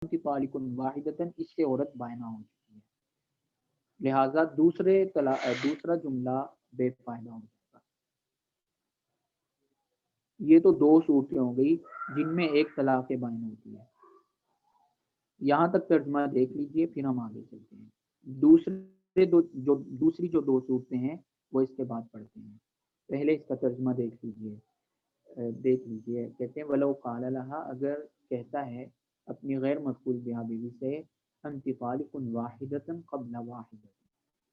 انتقالکن واحدتن، اس سے عورت بائنا ہو چکی ہے، لہذا دوسرا جملہ بے فائدہ ہو جائے گا۔ یہ تو دو صورتیں ہو گئی جن میں ایک طلاق بائن ہوتی ہے۔ یہاں تک ترجمہ دیکھ لیجئے، پھر ہم آگے چلتے ہیں۔ دوسری جو دو صورتیں ہیں وہ اس کے بعد پڑھتے ہیں۔ پہلے اس کا ترجمہ دیکھ لیجئے، کہتے ہیں ولو قال لها، اگر کہتا ہے اپنی غیر مفعول بہا بیوی سے، انت طالق واحدۃ قبل واحدۃ،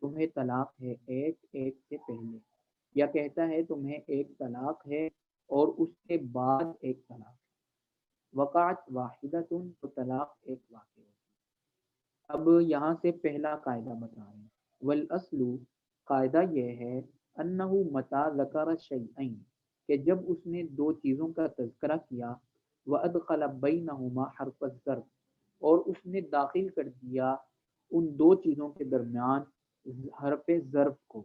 تمہیں طلاق ہے ایک سے پہلے، یا کہتا ہے تمہیں ایک طلاق ہے اور اس کے بعد ایک طلاق، وقعت واحدۃ، تو طلاق ایک واقع ہوگی۔ اب یہاں سے پہلا قاعدہ بتا رہے ہیں، والاصل، قاعدہ یہ ہے، انہ متی ذکر شیئین، کہ جب اس نے دو چیزوں کا تذکرہ کیا، وادخل بینہما حرف الظرف، اور اس نے داخل کر دیا ان دو چیزوں کے درمیان حرف ظرف کو،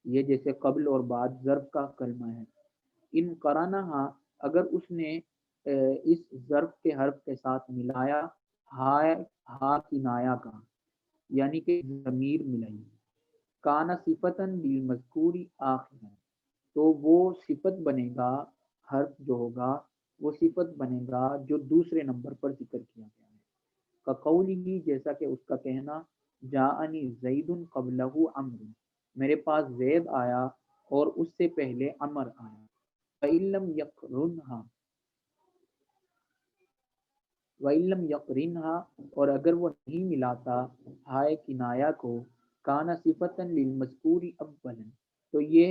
یہ جیسے قبل اور بعد ظرف کا کلمہ ہے، ان قرانہا، اگر اس نے اس ظرف کے حرف کے ساتھ ملایا ہا کنایا کا، یعنی کہ ضمیر ملائی، کانا صفتاً بالمذکور آخرا، تو وہ صفت بنے گا، حرف جو ہوگا وہ صفت بنے گا جو دوسرے نمبر پر ذکر کیا گیا ہے، کقولہ، جیسا کہ اس کا کہنا، جاءنی زید قبلہ عمرو، میرے پاس زید آیا اور اس سے پہلے عمر آیا، فَإِن لَّمْ يَقْرُنْهَا، وَإِن لَّمْ يَقْرِنْهَا، اور اگر وہ نہیں ملاتا ہائے کنایا کو، کانا صفتاً للمذکور اولا، تو یہ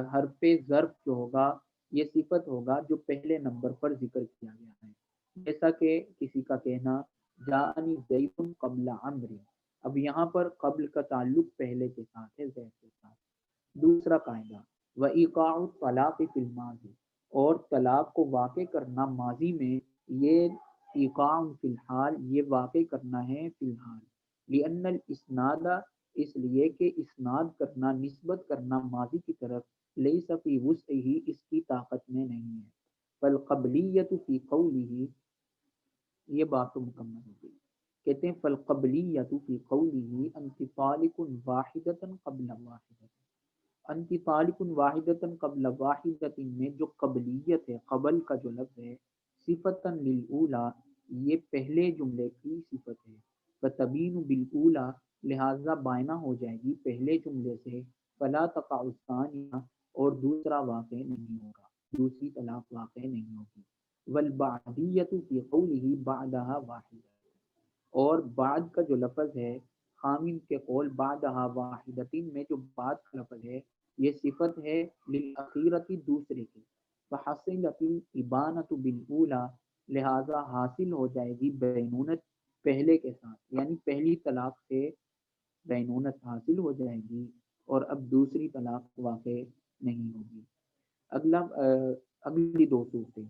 حرف ظرف جو ہوگا یہ صفت ہوگا جو پہلے نمبر پر ذکر کیا گیا ہے، جیسا کہ کسی کا کہنا جاءنی زید قبل عمرو، اب یہاں پر قبل کا تعلق پہلے کے ساتھ ہے، زید کے ساتھ۔ دوسرا قاعدہ، وَإِيقَاعُ الطَّلَاقِ فِي الْمَاضِي، اور طلاق کو واقع کرنا ماضی میں، یہ ایقاع فی الحال، یہ واقع کرنا ہے فی الحال، لأن الاسناد، اس لیے کہ اسناد کرنا، نسبت کرنا ماضی کی طرف، لیس فی وسعہ، اس کی طاقت میں نہیں ہے، فالقبلیۃ فی قولہ، یہ بات تو مکمل ہو گئی، کہتے ہیں فالقبلیۃ فی قولہ انت طالق واحدۃ قبل واحدۃ، انت طالق واحدۃ قبل واحدۃ میں جو قبلیت ہے، قبل کا جو لفظ ہے، صفتاً للأولی، یہ پہلے جملے کی صفت ہے، فتبین بالأولی، لہذا بائنا ہو جائے گی پہلے جملے سے، فلا تقع الثانیہ، اور دوسرا واقع نہیں ہوگا، دوسری طلاق واقع نہیں ہوگی، والبعدیۃ فی قولہ بعدہا واحدہ، اور بعد کا جو لفظ ہے خامن کے قول بعدہا واحدتین میں جو بعد کا لفظ ہے یہ صفت ہے للأخیرتی، دوسرے کی، فحصلت الابانۃ بالاولی، لہذا حاصل ہو جائے گی بینونت پہلے کے ساتھ، یعنی پہلی طلاق سے بینونت حاصل ہو جائے گی اور اب دوسری طلاق واقع نہیں ہوگی۔ اگلی دو صورتیں،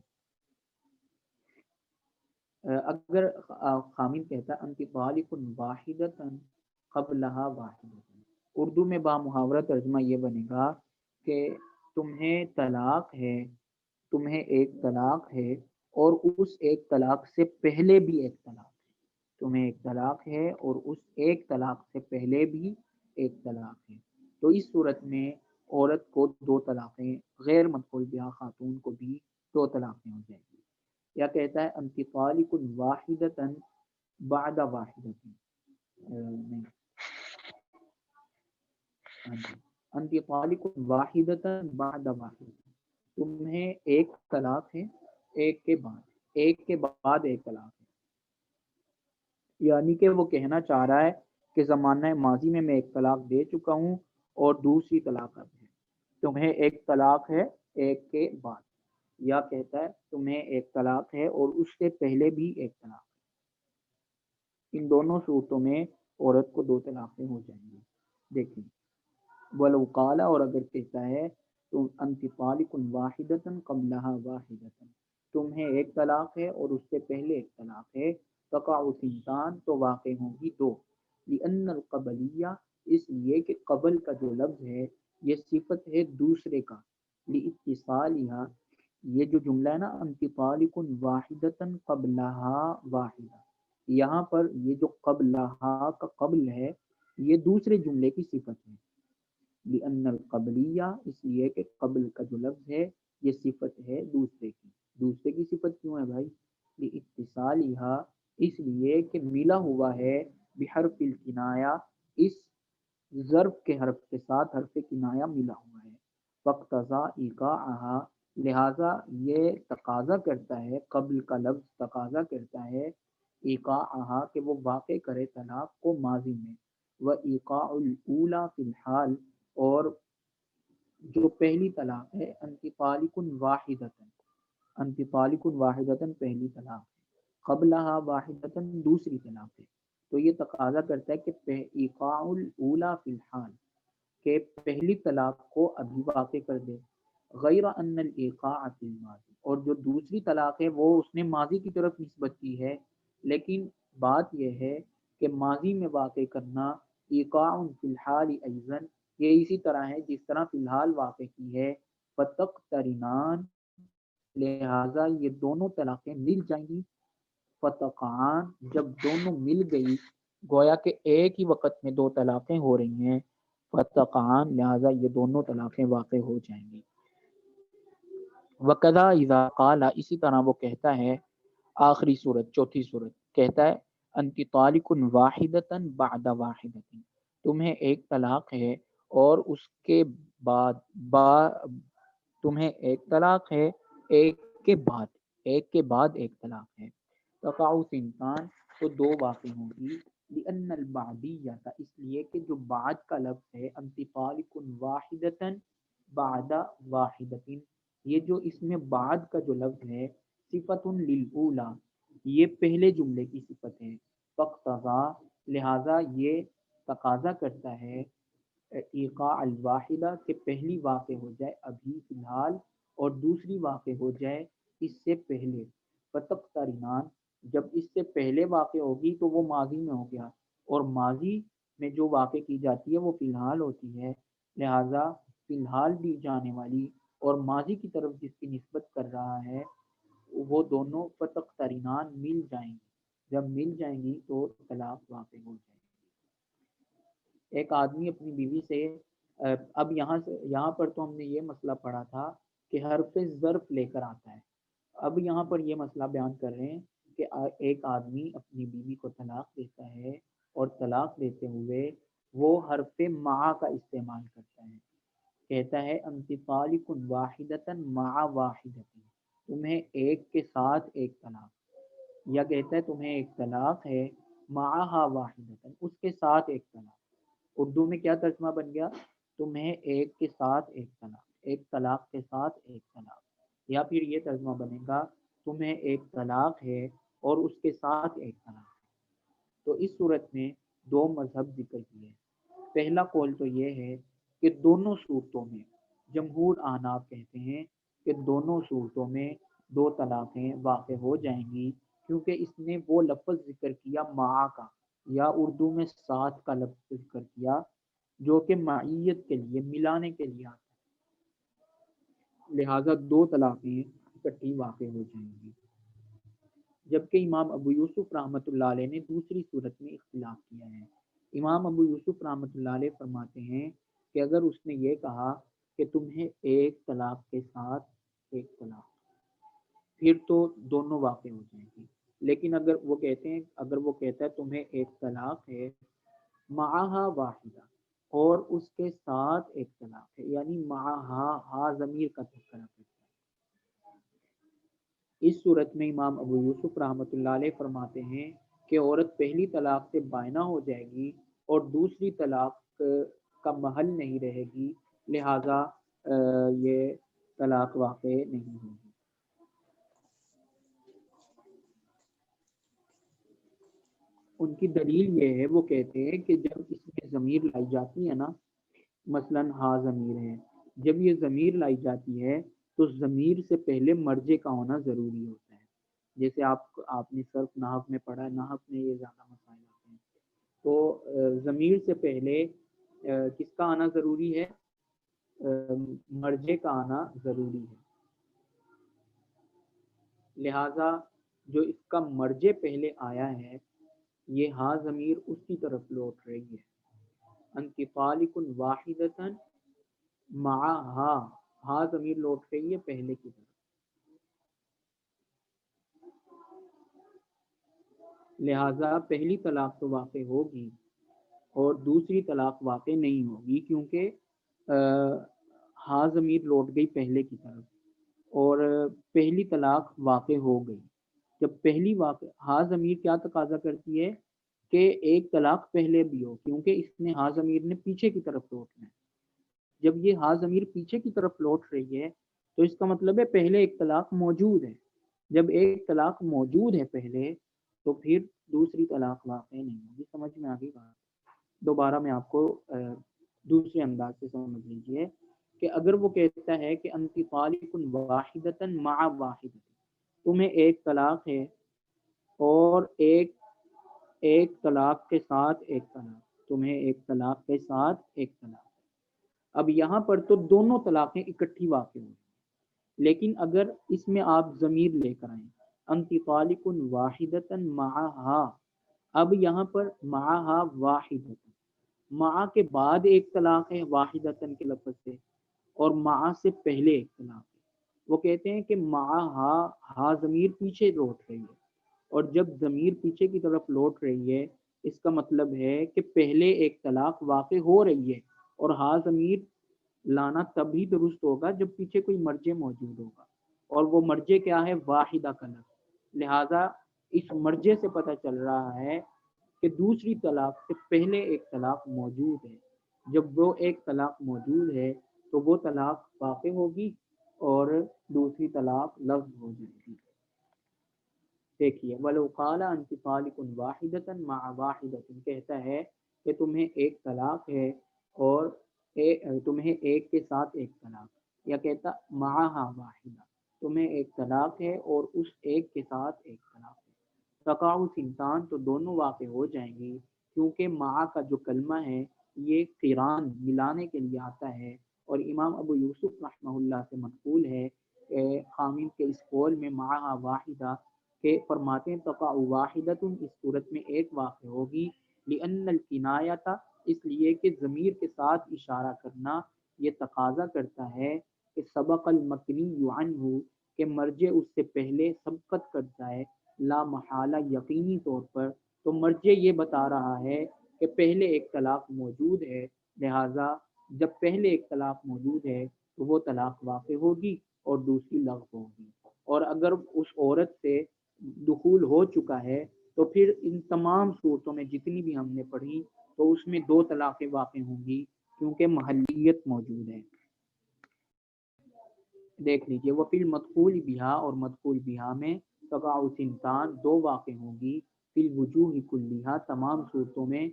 اگر خامن کہتا ہے انت طالق واحدۃ قبلہا واحدۃ، اردو میں با محاورہ ترجمہ یہ بنے گا کہ تمہیں طلاق ہے، تمہیں ایک طلاق ہے اور اس ایک طلاق سے پہلے بھی ایک طلاق ہے، تمہیں ایک طلاق ہے اور اس ایک طلاق سے پہلے بھی ایک طلاق ہے، تو اس صورت میں عورت کو دو طلاقیں، غیر مدخول بہا خاتون کو بھی دو طلاقیں ہو جائیں گی، یا کہتا ہے انت طالق واحدۃ بعد واحدۃ، نہیں، ہاں جی، انت طالق واحدۃ بعد واحدۃ، تمہیں ایک طلاق ہے ایک کے بعد ایک طلاق ہے، یعنی کہ وہ کہنا چاہ رہا ہے کہ زمانہ ماضی میں ایک طلاق دے چکا ہوں اور دوسری طلاق اب ہے، تمہیں ایک طلاق ہے ایک کے بعد، یا کہتا ہے تمہیں ایک طلاق ہے اور اس سے پہلے بھی ایک طلاق ہے، ان دونوں صورتوں میں عورت کو دو طلاقیں ہو جائیں گی۔ دیکھیں، ولو قال، اور اگر کہتا ہے تو انت طالق واحدۃ قبلہا واحدۃ، تمہیں ایک طلاق ہے اور اس سے پہلے ایک طلاق ہے، تقع ثنتان، تو واقع ہوں گی دو، لأن القبلیہ، اس لیے کہ قبل کا جو لفظ ہے یہ صفت ہے دوسرے کا، لاتصالها، یہ جو جملہ ہے نا انت طالق واحدۃ قبلہا واحدہ، یہاں پر یہ جو قبلہا کا قبل ہے یہ دوسرے جملے کی صفت ہے، لأن القبلیہ اس لیے کہ قبل کا جو لفظ ہے یہ صفت ہے دوسرے کی، دوسرے کی صفت کیوں ہے بھائی؟ لاتصالھا اس لیے کہ ملا ہوا ہے بحرف الکنایا اس ضرب کے حرف کے ساتھ حرف کنایا ملا ہوا ہے، فاقتضا ایقاعہا لہذا یہ تقاضا کرتا ہے، قبل کا لفظ تقاضا کرتا ہے ایقاعہا کہ وہ واقع کرے طلاق کو ماضی میں، و ایقاع الاولی فی الحال اور جو پہلی طلاق ہے انت طالق واحدتن، انت طالق واحدتن پہلی طلاق ہے، قبلہا واحدتن دوسری طلاق ہے، تو یہ تقاضا کرتا ہے کہ ایقاع الاولی فی الحال کہ پہلی طلاق کو ابھی واقع کر دے، غیر ان الایقاع فی الماضی اور جو دوسری طلاق ہے وہ اس نے ماضی کی طرف نسبت کی ہے، لیکن بات یہ ہے کہ ماضی میں واقع کرنا ایقاع فی الحال ایضا یہ اسی طرح ہے جس طرح فی الحال واقع کی ہے، فتقترنان لہذا یہ دونوں طلاقیں مل جائیں گی، فتقعان جب دونوں مل گئی گویا کہ ایک ہی وقت میں دو طلاقیں ہو رہی ہیں، فتقعان لہذا یہ دونوں طلاقیں واقع ہو جائیں گی، وکذا اذا قال اسی طرح وہ کہتا ہے آخری صورت چوتھی صورت کہتا ہے انت طالق واحدتن بعد واحدتن تمہیں ایک طلاق ہے اور اس کے بعد تمہیں ایک طلاق ہے ایک کے بعد ایک کے بعد ایک طلاق ہے، تقع سنتان تو دو واقع ہوں گی، لأن البعدیہ اس لیے کہ جو بعد کا لفظ ہے انت طالق واحدتن بعد واحدتن یہ جو اس میں بعد کا جو لفظ ہے صفت للأولی یہ پہلے جملے کی صفت ہے، فاقتضا لہذا یہ تقاضا کرتا ہے ایقاع الواحدہ کہ پہلی واقع ہو جائے ابھی فی الحال اور دوسری واقع ہو جائے اس سے پہلے، فتقترنان جب اس سے پہلے واقع ہوگی تو وہ ماضی میں ہو گیا اور ماضی میں جو واقع کی جاتی ہے وہ فی الحال ہوتی ہے، لہذا فی الحال دی جانے والی اور ماضی کی طرف جس کی نسبت کر رہا ہے وہ دونوں فتقترنان مل جائیں گی، جب مل جائیں گی تو طلاق واقع ہو جائے گی۔ ایک آدمی اپنی بیوی سے اب یہاں پر تو ہم نے یہ مسئلہ پڑھا تھا کہ حرف ظرف لے کر آتا ہے، اب یہاں پر یہ مسئلہ بیان کر رہے ہیں کہ ایک آدمی اپنی بیوی کو طلاق دیتا ہے اور طلاق دیتے ہوئے وہ حرف مع کا استعمال کرتا ہے، کہتا ہے انت طالق واحدتن مع واحدتن تمہیں ایک کے ساتھ ایک طلاق، یا کہتا ہے تمہیں ایک طلاق ہے معہا واحدتن اس کے ساتھ ایک طلاق، اردو میں کیا ترجمہ بن گیا؟ تمہیں ایک کے ساتھ ایک طلاق، ایک طلاق کے ساتھ ایک طلاق، یا پھر یہ ترجمہ بنے گا تمہیں ایک طلاق ہے اور اس کے ساتھ ایک طلاق ہے۔ تو اس صورت میں دو مذہب ذکر کیے، پہلا قول تو یہ ہے کہ دونوں صورتوں میں جمہور احناف کہتے ہیں کہ دونوں صورتوں میں دو طلاقیں واقع ہو جائیں گی، کیونکہ اس نے وہ لفظ ذکر کیا مع کا یا اردو میں ساتھ کا لفظ ذکر کیا جو کہ معیت کے لیے ملانے کے لیے آتا ہے، لہذا دو طلاقیں اکٹھی واقع ہو جائیں گی، جبکہ امام ابو یوسف رحمۃ اللہ علیہ نے دوسری صورت میں اختلاف کیا ہے۔ امام ابو یوسف رحمۃ اللہ علیہ فرماتے ہیں کہ اگر اس نے یہ کہا کہ تمہیں ایک طلاق کے ساتھ ایک طلاق پھر تو دونوں واقع ہو جائیں گی، لیکن اگر وہ کہتے ہیں اگر وہ کہتا ہے تمہیں ایک طلاق ہے معہا واحدہ اور اس کے ساتھ ایک طلاق ہے یعنی معہا ہا ضمیر کا تذکرہ کرتا ہے، اس صورت میں امام ابو یوسف رحمۃ اللہ علیہ فرماتے ہیں کہ عورت پہلی طلاق سے بائنہ ہو جائے گی اور دوسری طلاق کا محل نہیں رہے گی، لہذا یہ طلاق واقع نہیں ہوگی۔ ان کی دلیل یہ ہے، وہ کہتے ہیں کہ جب اس میں ضمیر لائی جاتی ہے نا، مثلا ہا ضمیر ہے، جب یہ ضمیر لائی جاتی ہے تو ضمیر سے پہلے مرجے کا ہونا ضروری ہوتا ہے، جیسے آپ نے صرف نحو میں پڑھا ہے، نحو میں یہ زیادہ مسائل آتے ہیں، تو ضمیر سے پہلے کس کا آنا ضروری ہے؟ مرجے کا آنا ضروری ہے، لہذا جو اس کا مرجع پہلے آیا ہے یہ ہا ضمیر اس کی طرف لوٹ رہی ہے، انت طالق واحدتن مع ہا ضمیر لوٹ رہی ہے پہلے کی طرف، لہذا پہلی طلاق تو واقع ہوگی اور دوسری طلاق واقع نہیں ہوگی، کیونکہ ہا ضمیر لوٹ گئی پہلے کی طرف اور پہلی طلاق واقع ہو گئی۔ جب پہلی واقع ہا ضمیر کیا تقاضا کرتی ہے کہ ایک طلاق پہلے بھی ہو، کیونکہ اس نے ہا ضمیر نے پیچھے کی طرف لوٹنا ہے۔ جب یہ ہا ضمیر پیچھے کی طرف لوٹ رہی ہے تو اس کا مطلب ہے پہلے ایک طلاق موجود ہے۔ جب ایک طلاق موجود ہے پہلے تو پھر دوسری طلاق واقع نہیں ہوگی۔ سمجھ میں آگے بات؟ دوبارہ میں آپ کو دوسرے انداز سے سمجھ لیجئے کہ اگر وہ کہتا ہے کہ انت طالق واحدتن مع واحدۃ، تمہیں ایک طلاق ہے اور ایک طلاق کے ساتھ ایک طلاق، تمہیں ایک طلاق کے ساتھ ایک طلاق، اب یہاں پر تو دونوں طلاقیں اکٹھی واقع ہوئی، لیکن اگر اس میں آپ ضمیر لے کر آئیں انت طالق واحدتن معہا، اب یہاں پر معہا واحدتن، مع کے بعد ایک طلاق ہے واحدتن کے لفظ سے، اور مع سے پہلے ایک طلاق ہے۔ وہ کہتے ہیں کہ معہا، ہا ضمیر پیچھے لوٹ رہی ہے، اور جب ضمیر پیچھے کی طرف لوٹ رہی ہے اس کا مطلب ہے کہ پہلے ایک طلاق واقع ہو رہی ہے، اور ہا ضمیر لانا تبھی درست ہوگا جب پیچھے کوئی مرجع موجود ہوگا، اور وہ مرجع کیا ہے؟ واحدہ کا لفظ۔ لہذا اس مرجع سے پتہ چل رہا ہے کہ دوسری طلاق سے پہلے ایک طلاق موجود ہے۔ جب وہ ایک طلاق موجود ہے تو وہ طلاق واقع ہوگی اور دوسری طلاق لفظ ہو جائے گی۔ دیکھیے وَلَوْ قَالَ أَنْتِ طَالِقٌ وَاحِدَةً مَعَ وَاحِدَةٍ، کہتا ہے کہ تمہیں ایک طلاق ہے اور تمہیں ایک کے ساتھ ایک طلاق، یا کہتا معها واحدہ، تمہیں ایک طلاق ہے اور اس ایک کے ساتھ ایک طلاق ہے، تقع سنتان، تو دونوں واقع ہو جائیں گی، کیونکہ مع کا جو کلمہ ہے یہ قران ملانے کے لیے آتا ہے، اور امام ابو یوسف رحمہ اللہ سے منقول ہے خامن کے اس قول میں معها واحدہ کہ فرماتے ہیں تقع واحدۃ، اس صورت میں ایک واقع ہوگی، لأن الکنایۃ، اس لیے کہ ضمیر کے ساتھ اشارہ کرنا یہ تقاضا کرتا ہے کہ سبق المکنی عنہ، کہ مرجع اس سے پہلے سبقت کرتا ہے، لا محالہ یقینی طور پر، تو مرجع یہ بتا رہا ہے کہ پہلے ایک طلاق موجود ہے، لہذا جب پہلے ایک طلاق موجود ہے تو وہ طلاق واقع ہوگی اور دوسری لغو ہوگی، اور اگر اس عورت سے دخول ہو چکا ہے تو پھر ان تمام صورتوں میں جتنی بھی ہم نے پڑھی تو اس میں دو طلاقیں واقع ہوں گی کیونکہ محلیت موجود ہے۔ دیکھ لیجئے وہ فی المدخول بہا، اور مدخول بہا میں تقع سنتان، دو واقع ہوں گی، فی الوجوہ کلیہا، تمام صورتوں میں،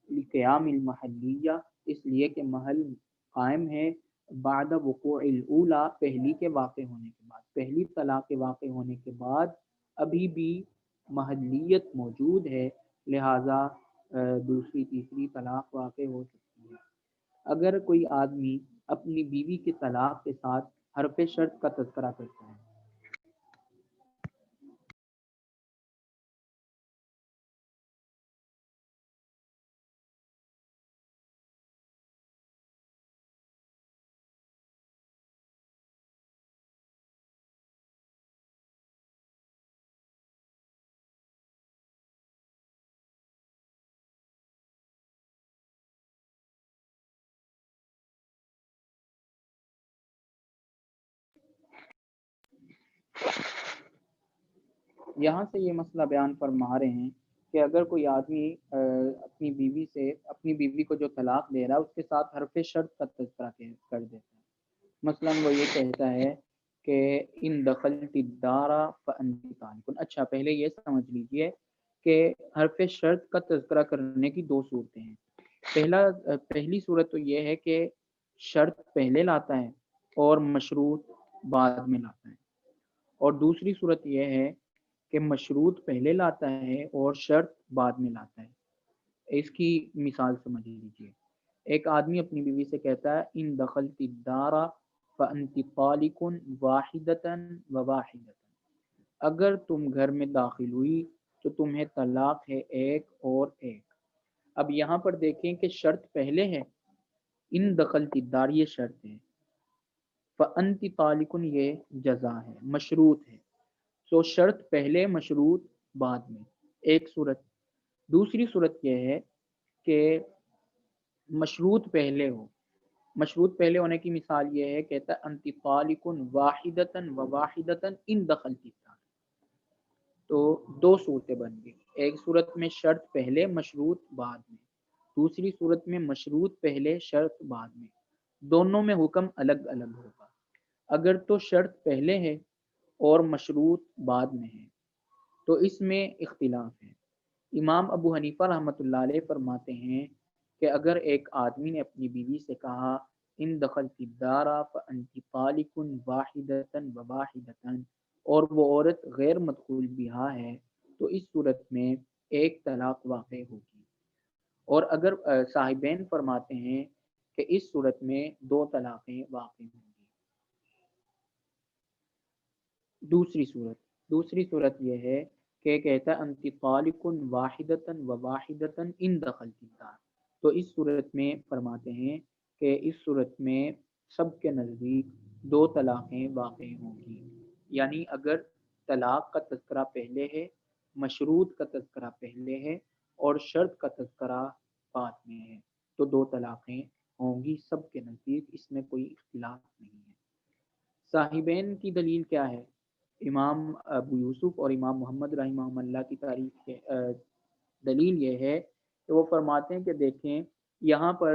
لقیام المحلیہ، اس لیے کہ محل قائم ہے، بعد وقوع الاولی، پہلی کے واقع ہونے کے بعد، پہلی طلاق کے واقع ہونے کے بعد ابھی بھی محلیت موجود ہے، لہذا دوسری تیسری طلاق واقع ہو سکتی ہے۔ اگر کوئی آدمی اپنی بیوی کی طلاق کے ساتھ حرف شرط کا تذکرہ کرتا ہے، یہاں سے یہ مسئلہ بیان فرما رہے ہیں کہ اگر کوئی آدمی اپنی بیوی کو جو طلاق دے رہا ہے اس کے ساتھ حرف شرط کا تذکرہ کر دیتا ہے، مثلا وہ یہ کہتا ہے کہ ان دخلت الدار فانت طالق۔ اچھا پہلے یہ سمجھ لیجئے کہ حرف شرط کا تذکرہ کرنے کی دو صورتیں ہیں۔ پہلی صورت تو یہ ہے کہ شرط پہلے لاتا ہے اور مشروط بعد میں لاتا ہے، اور دوسری صورت یہ ہے کہ مشروط پہلے لاتا ہے اور شرط بعد میں لاتا ہے۔ اس کی مثال سمجھ لیجیے، ایک آدمی اپنی بیوی سے کہتا ہے ان دخلت الدار فانت طالق واحدۃ وواحدۃ، اگر تم گھر میں داخل ہوئی تو تمہیں طلاق ہے ایک اور ایک۔ اب یہاں پر دیکھیں کہ شرط پہلے ہے، ان دخلتی دار یہ شرط ہے، فَأَنْتِ طَالِقٌ یہ جزا ہے، مشروط ہے۔ تو شرط پہلے، مشروط بعد میں، ایک صورت۔ دوسری صورت یہ ہے کہ مشروط پہلے ہو۔ مشروط پہلے ہونے کی مثال یہ ہے، کہتا ہے انتی طالق واحدتاً و واحدتاً ان دخلتی الدار۔ تو دو صورتیں بن گئی، ایک صورت میں شرط پہلے مشروط بعد میں، دوسری صورت میں مشروط پہلے شرط بعد میں، دونوں میں حکم الگ الگ ہوگا۔ اگر تو شرط پہلے ہے اور مشروط بعد میں ہے تو اس میں اختلاف ہے۔ امام ابو حنیفہ رحمۃ اللہ علیہ فرماتے ہیں کہ اگر ایک آدمی نے اپنی بیوی سے کہا ان دخلت الدار فانت طالق واحدۃ و واحدۃ، اور وہ عورت غیر مدخول بہا ہے، تو اس صورت میں ایک طلاق واقع ہوگی۔ اور اگر صاحبین فرماتے ہیں کہ اس صورت میں دو طلاقیں واقع ہوں گی۔ دوسری صورت یہ ہے کہ کہتا ہے انت طالق واحدۃ و واحدۃ ان دخلت الدار، تو اس صورت میں فرماتے ہیں کہ اس صورت میں سب کے نزدیک دو طلاقیں واقع ہوں گی۔ یعنی اگر طلاق کا تذکرہ پہلے ہے، مشروط کا تذکرہ پہلے ہے اور شرط کا تذکرہ بعد میں ہے تو دو طلاقیں ہوں گی سب کے نزدیک، اس میں کوئی اختلاف نہیں ہے۔ صاحبین کی دلیل کیا ہے؟ امام ابو یوسف اور امام محمد رحمہ اللہ کی تعریف کے دلیل یہ ہے کہ وہ فرماتے ہیں کہ دیکھیں یہاں پر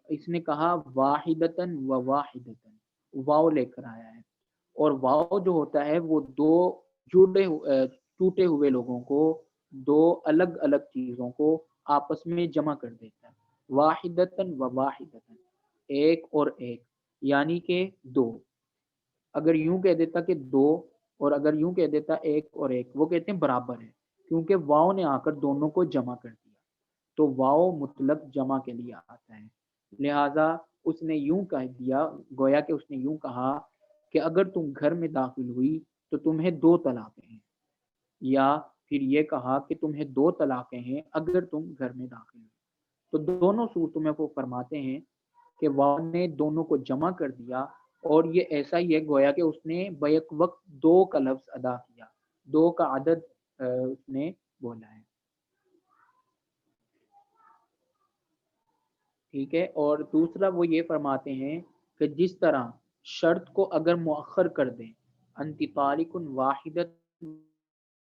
اس نے کہا واحدتاً و واحدتاً، واو لے کر آیا ہے، اور واو جو ہوتا ہے وہ دو ٹوٹے ہوئے لوگوں کو، دو الگ الگ چیزوں کو آپس میں جمع کر دیتا ہے۔ واحدتاً و واحدتاً، ایک اور ایک، یعنی کہ دو۔ اگر یوں کہہ دیتا کہ دو، اور اگر یوں کہہ دیتا ایک اور ایک، وہ کہتے ہیں برابر ہے، کیونکہ واو نے آ کر دونوں کو جمع کر دیا، تو واو مطلق جمع کے لیے آتا ہے۔ لہذا اس نے یوں کہہ دیا، گویا کہ اس نے یوں کہا کہ اگر تم گھر میں داخل ہوئی تو تمہیں دو طلاقیں ہیں، یا پھر یہ کہا کہ تمہیں دو طلاقیں ہیں اگر تم گھر میں داخل ہوئی۔ تو دونوں صورتوں میں وہ فرماتے ہیں کہ واو نے دونوں کو جمع کر دیا، اور یہ ایسا ہی ہے گویا کہ اس نے بیک وقت دو کا لفظ ادا کیا، دو کا عدد اس نے بولا ہے۔ ٹھیک ہے، اور دوسرا وہ یہ فرماتے ہیں کہ جس طرح شرط کو اگر مؤخر کر دیں، انت طالق واحدۃ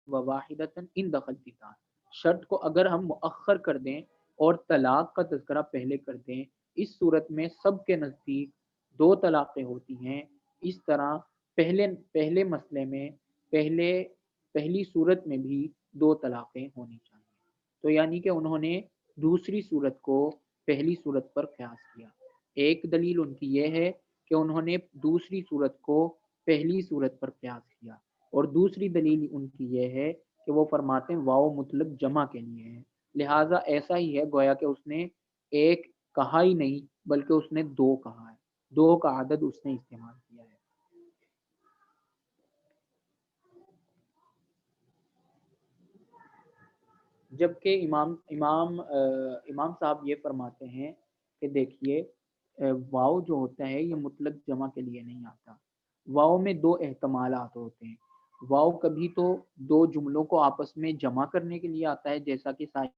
و واحدۃ ان دخلت الدار، شرط کو اگر ہم مؤخر کر دیں اور طلاق کا تذکرہ پہلے کر دیں، اس صورت میں سب کے نزدیک دو طلاقیں ہوتی ہیں۔ اس طرح پہلے مسئلے میں پہلی صورت میں بھی دو طلاقیں ہونی چاہیے۔ تو یعنی کہ انہوں نے دوسری صورت کو پہلی صورت پر قیاس کیا۔ ایک دلیل ان کی یہ ہے کہ انہوں نے دوسری صورت کو پہلی صورت پر قیاس کیا، اور دوسری دلیل ان کی یہ ہے کہ وہ فرماتے ہیں واو مطلق جمع کے لیے ہے، لہٰذا ایسا ہی ہے گویا کہ اس نے ایک کہا ہی نہیں بلکہ اس نے دو کہا ہے، دو کا عدد اس نے استعمال کیا ہے۔ جبکہ امام صاحب یہ فرماتے ہیں کہ دیکھیے واو جو ہوتا ہے یہ مطلق جمع کے لیے نہیں آتا، واو میں دو احتمالات ہوتے ہیں۔ واو کبھی تو دو جملوں کو آپس میں جمع کرنے کے لیے آتا ہے، جیسا کہ